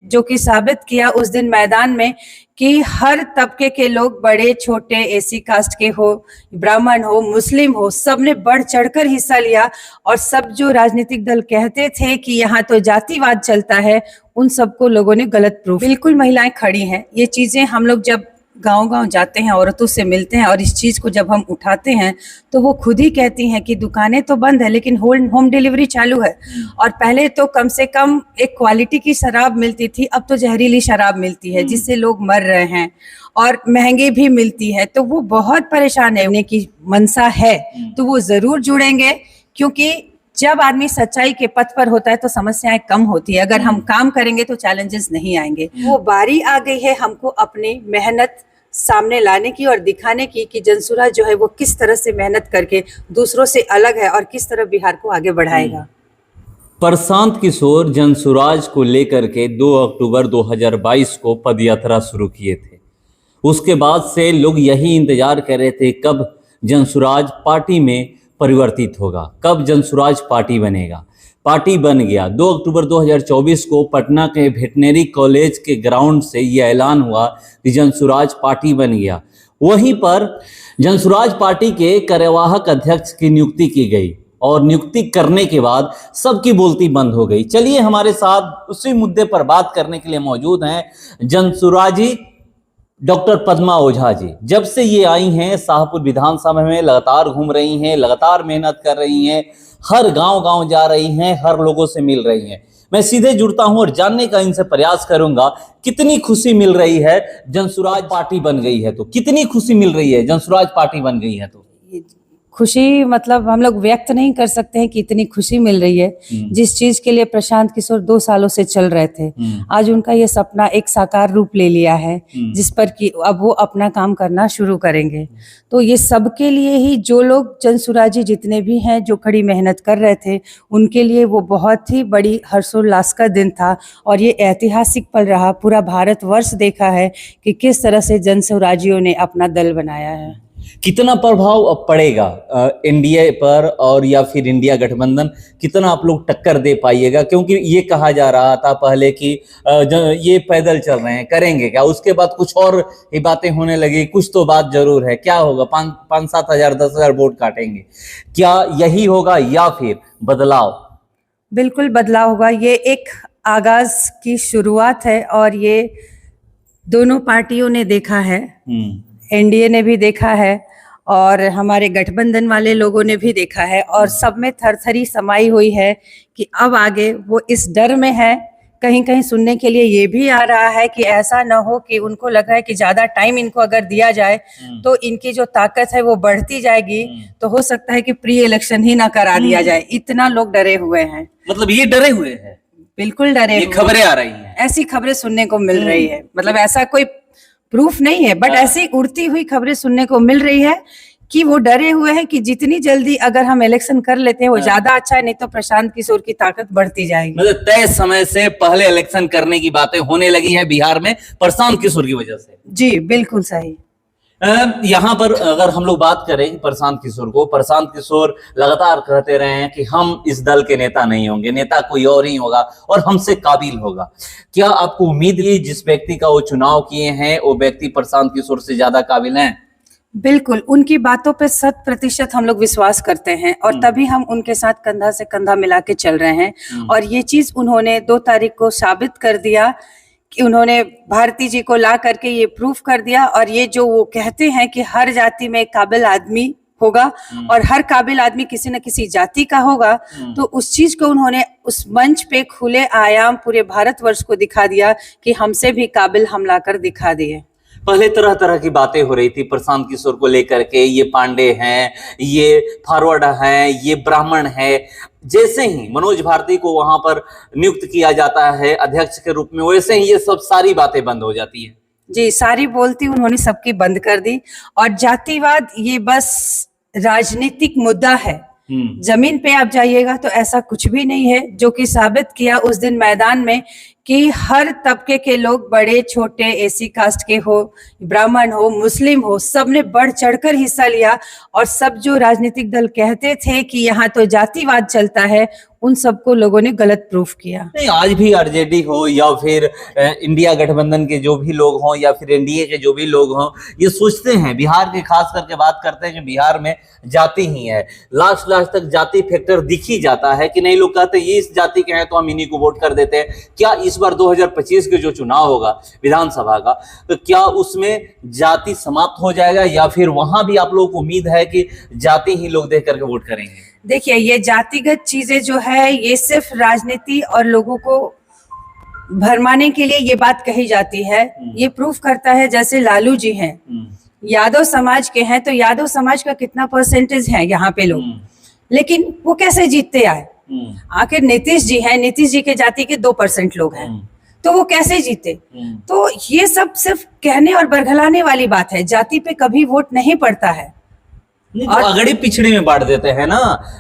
जो कि साबित किया उस दिन मैदान में कि हर तबके के लोग, बड़े छोटे, एसी कास्ट के हो, ब्राह्मण हो, मुस्लिम हो, सब ने बढ़ चढ़कर हिस्सा लिया। और सब जो राजनीतिक दल कहते थे कि यहाँ तो जातिवाद चलता है, उन सबको लोगों ने गलत प्रूफ। बिल्कुल महिलाएं खड़ी हैं। ये चीजें हम लोग जब गांव-गांव जाते हैं, औरतों से मिलते हैं और इस चीज को जब हम उठाते हैं तो वो खुद ही कहती हैं कि दुकानें तो बंद है लेकिन होम डिलीवरी चालू है। और पहले तो कम से कम एक क्वालिटी की शराब मिलती थी, अब तो जहरीली शराब मिलती है जिससे लोग मर रहे हैं और महंगी भी मिलती है। तो वो बहुत परेशान है। उन्हें की मनसा है तो वो जरूर जुड़ेंगे, क्योंकि जब आदमी सच्चाई के पथ पर होता है तो समस्याएं कम होती है। अगर हम काम करेंगे तो चैलेंजेस नहीं आएंगे। वो बारी आ गई है हमको अपनी मेहनत सामने लाने की और दिखाने की कि जनसुराज जो है वो किस तरह से मेहनत करके दूसरों से अलग है और किस तरह बिहार को आगे बढ़ाएगा। प्रशांत किशोर जनसुराज को लेकर के 2 अक्टूबर 2022 को पदयात्रा शुरू किए थे। उसके बाद से लोग यही इंतजार कर रहे थे कब जनसुराज पार्टी में परिवर्तित होगा, कब जनसुराज पार्टी बनेगा। पार्टी बन गया। 2 अक्टूबर 2024 को पटना के वेटनरी कॉलेज के ग्राउंड से यह ऐलान हुआ कि जनसुराज पार्टी बन गया। वहीं पर जनसुराज पार्टी के कार्यवाहक अध्यक्ष की नियुक्ति की गई और नियुक्ति करने के बाद सबकी बोलती बंद हो गई। चलिए हमारे साथ उसी मुद्दे पर बात करने के लिए मौजूद हैं जनसुराजी डॉक्टर पद्मा ओझा जी। जब से ये आई हैं शाहपुर विधानसभा में लगातार घूम रही हैं, लगातार मेहनत कर रही हैं, हर गांव-गांव जा रही हैं, हर लोगों से मिल रही हैं। मैं सीधे जुड़ता हूं और जानने का इनसे प्रयास करूंगा कितनी खुशी मिल रही है जनसुराज पार्टी बन गई है तो, कितनी खुशी मिल रही है जनसुराज पार्टी बन गई है तो। खुशी मतलब हम लोग व्यक्त नहीं कर सकते हैं कि इतनी खुशी मिल रही है। जिस चीज के लिए प्रशांत किशोर 2 सालों से चल रहे थे, आज उनका ये सपना एक साकार रूप ले लिया है, जिस पर कि अब वो अपना काम करना शुरू करेंगे। तो ये सबके लिए ही, जो लोग जनसुराजी जितने भी हैं जो कड़ी मेहनत कर रहे थे, उनके लिए वो बहुत ही बड़ी हर्षोल्लास का दिन था। और ये ऐतिहासिक पल रहा। पूरा भारतवर्ष देखा है कि किस तरह से जनसुराजियों ने अपना दल बनाया है। कितना प्रभाव अब पड़ेगा एनडीए पर और या फिर इंडिया गठबंधन, कितना आप लोग टक्कर दे पाइएगा? क्योंकि ये कहा जा रहा था पहले कि ये पैदल चल रहे हैं, करेंगे क्या? उसके बाद कुछ और ये बातें होने लगी, कुछ तो बात जरूर है। क्या होगा? 5-7 हजार 10 हजार वोट काटेंगे, क्या यही होगा या फिर बदलाव? बिल्कुल बदलाव होगा। ये एक आगाज की शुरुआत है और ये दोनों पार्टियों ने देखा है, एनडीए ने भी देखा है और हमारे गठबंधन वाले लोगों ने भी देखा है। और सब में थरथरी समाई हुई है कि अब आगे वो इस डर में है। कहीं कहीं सुनने के लिए ये भी आ रहा है कि ऐसा न हो कि उनको लग रहा है कि ज्यादा टाइम इनको अगर दिया जाए तो इनकी जो ताकत है वो बढ़ती जाएगी, तो हो सकता है कि प्री इलेक्शन ही ना करा दिया जाए। इतना लोग डरे हुए हैं। मतलब ये डरे हुए हैं? बिल्कुल डरे। ये खबरें आ रही हैं, ऐसी खबरें सुनने को मिल रही है। मतलब ऐसा कोई प्रूफ नहीं है, बट ऐसी उड़ती हुई खबरें सुनने को मिल रही है कि वो डरे हुए हैं कि जितनी जल्दी अगर हम इलेक्शन कर लेते हैं वो ज्यादा अच्छा है, नहीं तो प्रशांत किशोर की ताकत बढ़ती जाएगी। मतलब तय समय से पहले इलेक्शन करने की बातें होने लगी है बिहार में प्रशांत किशोर की वजह से। जी बिल्कुल सही। यहाँ पर अगर हम लोग बात करें प्रशांत किशोर को, प्रशांत किशोर लगातार कहते रहे हैं कि हम इस दल के नेता नहीं होंगे, नेता कोई और ही होगा और हमसे काबिल होगा। क्या आपको उम्मीद है जिस व्यक्ति का वो चुनाव किए हैं वो व्यक्ति प्रशांत किशोर से ज्यादा काबिल हैं? बिल्कुल, उनकी बातों पे 100% हम लोग विश्वास करते हैं और तभी हम उनके साथ कंधा से कंधा मिला के चल रहे हैं। और ये चीज उन्होंने 2 तारीख को साबित कर दिया कि उन्होंने भारती जी को ला करके ये प्रूफ कर दिया। और ये जो वो कहते हैं कि हर जाति में एक काबिल आदमी होगा और हर काबिल आदमी किसी न किसी जाति का होगा, तो उस चीज को उन्होंने उस मंच पे खुले आयाम पूरे भारतवर्ष को दिखा दिया कि हमसे भी काबिल हम लाकर दिखा दिए। पहले तरह तरह की बातें हो रही थी प्रशांत किशोर को लेकर के, ये पांडे हैं, ये फॉरवर्ड हैं, ये ब्राह्मण है। जैसे ही मनोज भारती को वहां पर नियुक्त किया जाता है अध्यक्ष के रूप में, वैसे ही ये सब सारी बातें बंद हो जाती है। जी, सारी बोलती उन्होंने सबकी बंद कर दी। और जातिवाद ये बस राजनीतिक मुद्दा है। जमीन पे आप जाइएगा तो ऐसा कुछ भी नहीं है, जो कि साबित किया उस दिन मैदान में कि हर तबके के लोग, बड़े छोटे, एसी कास्ट के हो, ब्राह्मण हो, मुस्लिम हो, सब ने बढ़ चढ़कर हिस्सा लिया। और सब जो राजनीतिक दल कहते थे कि यहाँ तो जातिवाद चलता है, उन सबको लोगों ने गलत प्रूफ किया। नहीं, आज भी आरजेडी हो या फिर इंडिया गठबंधन के जो भी लोग हों या फिर एनडीए के जो भी लोग हों, ये सोचते हैं, बिहार के खास करके बात करते हैं कि बिहार में जाति ही है, लास्ट तक जाति फैक्टर दिख ही जाता है कि नहीं। लोग कहते हैं ये इस जाति के हैं तो हम इन्हीं को वोट कर देते हैं। क्या इस बार 2025 के जो चुनाव होगा विधानसभा का, तो क्या उसमें जाति समाप्त हो जाएगा या फिर वहां भी आप लोगों को उम्मीद है कि जाति ही लोग देख करके वोट करेंगे? देखिए, ये जातिगत चीजें जो है ये सिर्फ राजनीति और लोगों को भरमाने के लिए ये बात कही जाती है। ये प्रूफ करता है, जैसे लालू जी हैं, यादव समाज के हैं, तो यादव समाज का कितना परसेंटेज है यहाँ पे लोग, लेकिन वो कैसे जीतते आए? आखिर नीतीश जी हैं, नीतीश जी के जाति के 2% लोग हैं, तो वो कैसे जीते? तो ये सब सिर्फ कहने और बरगलाने वाली बात है, जाति पे कभी वोट नहीं पड़ता है। तो अगड़े पिछड़े में बांट देते हैं ना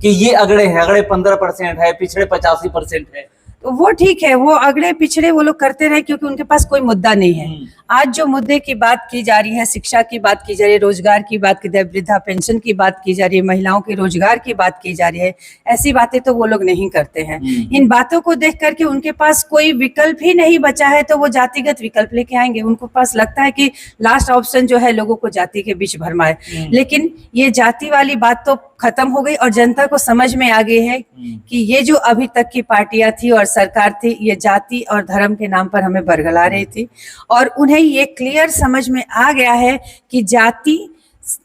कि ये अगड़े है, अगड़े 15% है, पिछड़े 85% है। तो वो ठीक है, वो अगड़े पिछड़े वो लोग करते रहे क्योंकि उनके पास कोई मुद्दा नहीं है। आज जो मुद्दे की बात की जा रही है, शिक्षा की बात की जा रही है, रोजगार की बात की जा रही है, वृद्धा पेंशन की बात की जा रही है, महिलाओं के रोजगार की बात की जा रही है, ऐसी बातें तो वो लोग नहीं करते हैं। इन बातों को देख करके उनके पास कोई विकल्प ही नहीं बचा है, तो वो जातिगत विकल्प लेके आएंगे। उनको पास लगता है कि लास्ट ऑप्शन जो है लोगों को जाति के बीच भरमाए, लेकिन ये जाति वाली बात तो खत्म हो गई और जनता को समझ में आ गई है कि ये जो अभी तक की पार्टियां थी और सरकार थी, ये जाति और धर्म के नाम पर हमें बरगला रही थी। और उन्हें ये क्लियर समझ में आ गया है कि जाति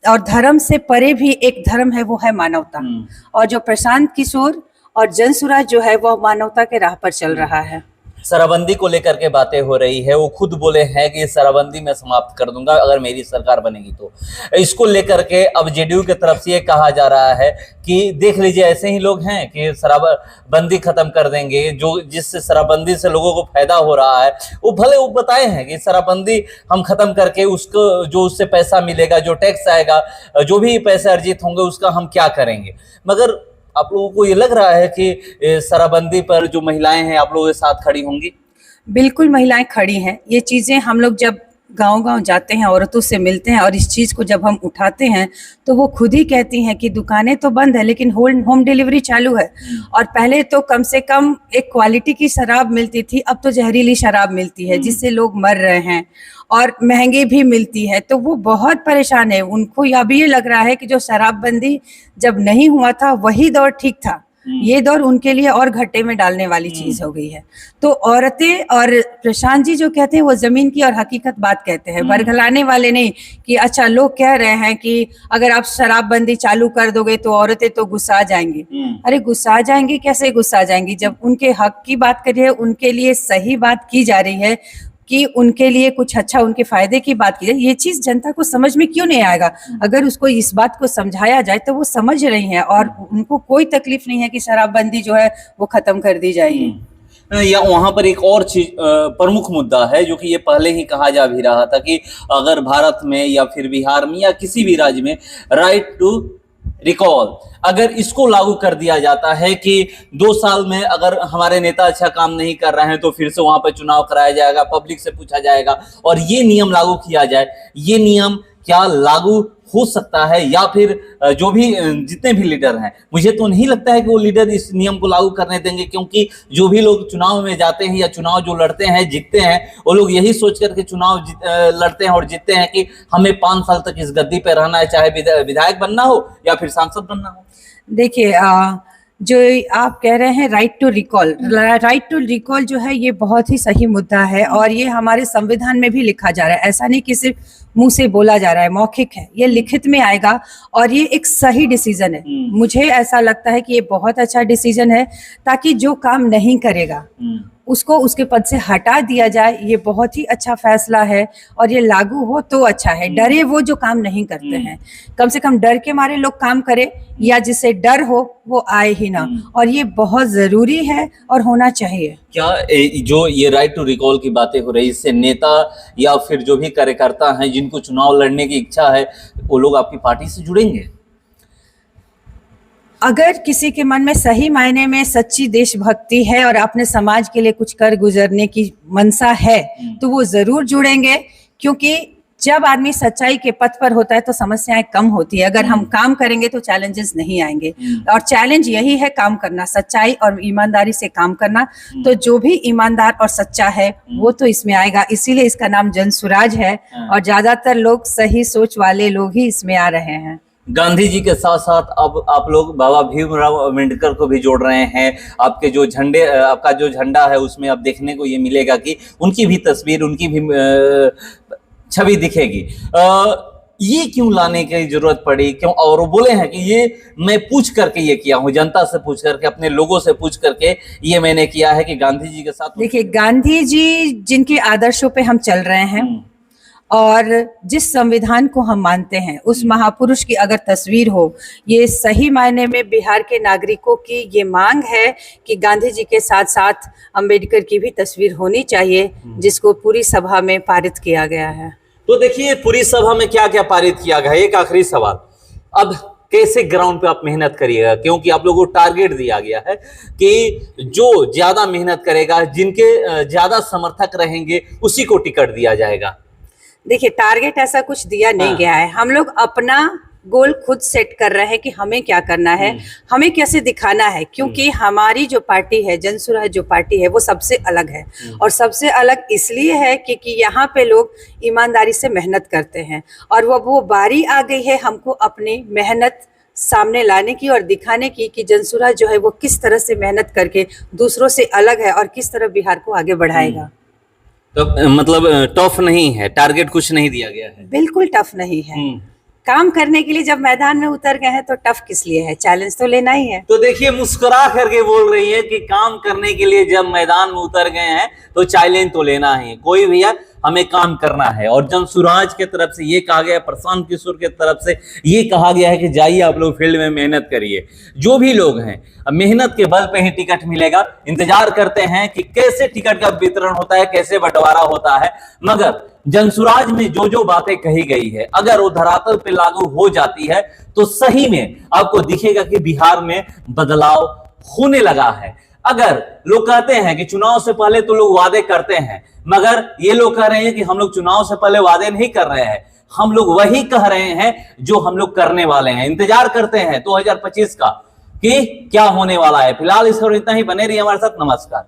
और धर्म से परे भी एक धर्म है, वो है मानवता। और जो प्रशांत किशोर और जनसुराज जो है वो मानवता के राह पर चल रहा है। शराबबंदी को लेकर के बातें हो रही है, वो खुद बोले हैं कि शराबबंदी मैं समाप्त कर दूंगा अगर मेरी सरकार बनेगी तो। इसको लेकर के अब जेडीयू की तरफ से ये कहा जा रहा है कि देख लीजिए ऐसे ही लोग हैं कि शराबबंदी खत्म कर देंगे, जो जिससे शराबबंदी से लोगों को फायदा हो रहा है। वो भले वो बताए हैं कि शराबबंदी हम खत्म करके उसको जो उससे पैसा मिलेगा, जो टैक्स आएगा, जो भी पैसे अर्जित होंगे उसका हम क्या करेंगे। मगर आप लोगों को ये लग रहा है कि शराबबंदी पर जो महिलाएं हैं आप लोगों के साथ खड़ी होंगी? बिल्कुल महिलाएं खड़ी हैं। ये चीजें हम लोग जब गांव-गांव जाते हैं, औरतों से मिलते हैं और इस चीज को जब हम उठाते हैं तो वो खुद ही कहती हैं कि दुकानें तो बंद है लेकिन होम डिलीवरी चालू है। और पहले तो कम से कम एक क्वालिटी की शराब मिलती थी, अब तो जहरीली शराब मिलती है जिससे लोग मर रहे हैं और महंगी भी मिलती है। तो वो बहुत परेशान है। उनको अभी ये लग रहा है कि जो शराबबंदी जब नहीं हुआ था वही दौर ठीक था, ये दौर उनके लिए और घट्टे में डालने वाली चीज हो गई है। तो औरतें और प्रशांत जी जो कहते हैं वो जमीन की और हकीकत बात कहते हैं, बरगलाने वाले नहीं कि अच्छा लोग कह रहे हैं कि अगर आप शराबबंदी चालू कर दोगे तो औरतें तो गुस्सा जाएंगी। अरे गुस्सा जाएंगी, कैसे गुस्सा जाएंगी? जब उनके हक की बात कर रही है, उनके लिए सही बात की जा रही है कि उनके लिए कुछ अच्छा, उनके फायदे की बात की जाए, ये चीज जनता को समझ में क्यों नहीं आएगा? अगर उसको इस बात को समझाया जाए तो वो समझ रही हैं और उनको कोई तकलीफ नहीं है कि शराबबंदी जो है वो खत्म कर दी जाएगी। या वहां पर एक और चीज प्रमुख मुद्दा है जो कि ये पहले ही कहा जा भी रहा था कि अगर भारत में या फिर बिहार में या किसी भी राज्य में राइट टू रिकॉल, अगर इसको लागू कर दिया जाता है कि 2 साल में अगर हमारे नेता अच्छा काम नहीं कर रहे हैं तो फिर से वहां पर चुनाव कराया जाएगा, पब्लिक से पूछा जाएगा और ये नियम लागू किया जाए, ये नियम क्या लागू हो सकता है? या फिर जो भी जितने भी लीडर हैं, मुझे तो नहीं लगता है कि वो लीडर इस नियम को लागू करने देंगे, क्योंकि जो भी लोग चुनाव में जाते हैं या चुनाव जो लड़ते हैं, जीतते हैं, वो लोग यही सोच करके चुनाव लड़ते हैं और जीतते हैं कि हमें 5 साल तक इस गद्दी पे रहना है, चाहे विधायक बनना हो या फिर सांसद बनना हो। देखिए, जो आप कह रहे हैं राइट टू रिकॉल जो है ये बहुत ही सही मुद्दा है और ये हमारे संविधान में भी लिखा जा रहा है। ऐसा नहीं कि सिर्फ मुंह से बोला जा रहा है, मौखिक है, ये लिखित में आएगा और ये एक सही डिसीजन है। मुझे ऐसा लगता है कि ये बहुत अच्छा डिसीजन है ताकि जो काम नहीं करेगा उसको उसके पद से हटा दिया जाए। ये बहुत ही अच्छा फैसला है और ये लागू हो तो अच्छा है। डरे वो जो काम नहीं करते हैं, कम से कम डर के मारे लोग काम करे या जिससे डर हो वो आए ही ना, और ये बहुत जरूरी है और होना चाहिए। क्या जो ये राइट टू रिकॉल की बातें हो रही, इससे नेता या फिर जो भी कार्यकर्ता हैं जिनको चुनाव लड़ने की इच्छा है वो लोग आपकी पार्टी से जुड़ेंगे? अगर किसी के मन में सही मायने में सच्ची देशभक्ति है और अपने समाज के लिए कुछ कर गुजरने की मनसा है तो वो जरूर जुड़ेंगे, क्योंकि जब आदमी सच्चाई के पथ पर होता है तो समस्याएं कम होती है। अगर हम काम करेंगे तो चैलेंजेस नहीं आएंगे, और चैलेंज यही है काम करना, सच्चाई और ईमानदारी से काम करना। तो जो भी ईमानदार और सच्चा है वो तो इसमें आएगा, इसीलिए इसका नाम जनसुराज है। और ज्यादातर लोग सही सोच वाले लोग ही इसमें आ रहे हैं। गांधी जी के साथ साथ अब आप लोग बाबा भीमराव अम्बेडकर को भी जोड़ रहे हैं। आपके जो झंडे, आपका जो झंडा है उसमें अब देखने को ये मिलेगा कि उनकी भी तस्वीर, उनकी भी छवि दिखेगी। ये क्यों लाने की जरूरत पड़ी, क्यों? और वो बोले हैं कि ये मैं पूछ करके ये किया हूँ, जनता से पूछ करके, अपने लोगों से पूछ करके ये मैंने किया है कि गांधी जी के साथ। देखिए, गांधी जी जिनके आदर्शों पे हम चल रहे हैं और जिस संविधान को हम मानते हैं, उस महापुरुष की अगर तस्वीर हो, ये सही मायने में बिहार के नागरिकों की ये मांग है कि गांधी जी के साथ साथ अंबेडकर की भी तस्वीर होनी चाहिए, जिसको पूरी सभा में पारित किया गया है। तो देखिए पूरी सभा में क्या क्या पारित किया गया है। एक आखिरी सवाल, अब कैसे ग्राउंड पे आप मेहनत करिएगा, क्योंकि आप लोगों को टारगेट दिया गया है कि जो ज्यादा मेहनत करेगा, जिनके ज्यादा समर्थक रहेंगे, उसी को टिकट दिया जाएगा। देखिए, टारगेट ऐसा कुछ दिया नहीं गया है। हम लोग अपना गोल खुद सेट कर रहे हैं कि हमें क्या करना है, हमें कैसे दिखाना है, क्योंकि हमारी जो पार्टी है, जनसुराज जो पार्टी है, वो सबसे अलग है। और सबसे अलग इसलिए है क्योंकि यहाँ पे लोग ईमानदारी से मेहनत करते हैं, और वो बारी आ गई है हमको अपनी मेहनत सामने लाने की और दिखाने की कि जनसुराज जो है वो किस तरह से मेहनत करके दूसरों से अलग है और किस तरह बिहार को आगे बढ़ाएगा। तो मतलब टफ नहीं है, टारगेट कुछ नहीं दिया गया है। बिल्कुल टफ नहीं है। काम करने के लिए जब मैदान में उतर गए हैं तो टफ किस लिए है, चैलेंज तो लेना ही है। तो देखिए मुस्कुरा करके बोल रही है कि काम करने के लिए जब मैदान में उतर गए हैं तो चैलेंज तो लेना है। कोई भैया हमें काम करना है। और जनसुराज के तरफ से ये कहा गया, प्रशांत किशोर के तरफ से ये कहा गया है कि जाइए आप लोग फील्ड में मेहनत करिए। जो भी लोग हैं, मेहनत के बल पे ही टिकट मिलेगा। इंतजार करते हैं कि कैसे टिकट का वितरण होता है, कैसे बंटवारा होता है। मगर जनसुराज में जो जो बातें कही गई है, अगर वो धरातल पे लागू हो जाती है तो सही में आपको दिखेगा कि बिहार में बदलाव होने लगा है। अगर लोग कहते हैं कि चुनाव से पहले तो लोग वादे करते हैं, मगर ये लोग कह रहे हैं कि हम लोग चुनाव से पहले वादे नहीं कर रहे हैं, हम लोग वही कह रहे हैं जो हम लोग करने वाले हैं। इंतजार करते हैं 2025 का कि क्या होने वाला है। फिलहाल इस और इतना ही। बने रहिए हमारे साथ। नमस्कार।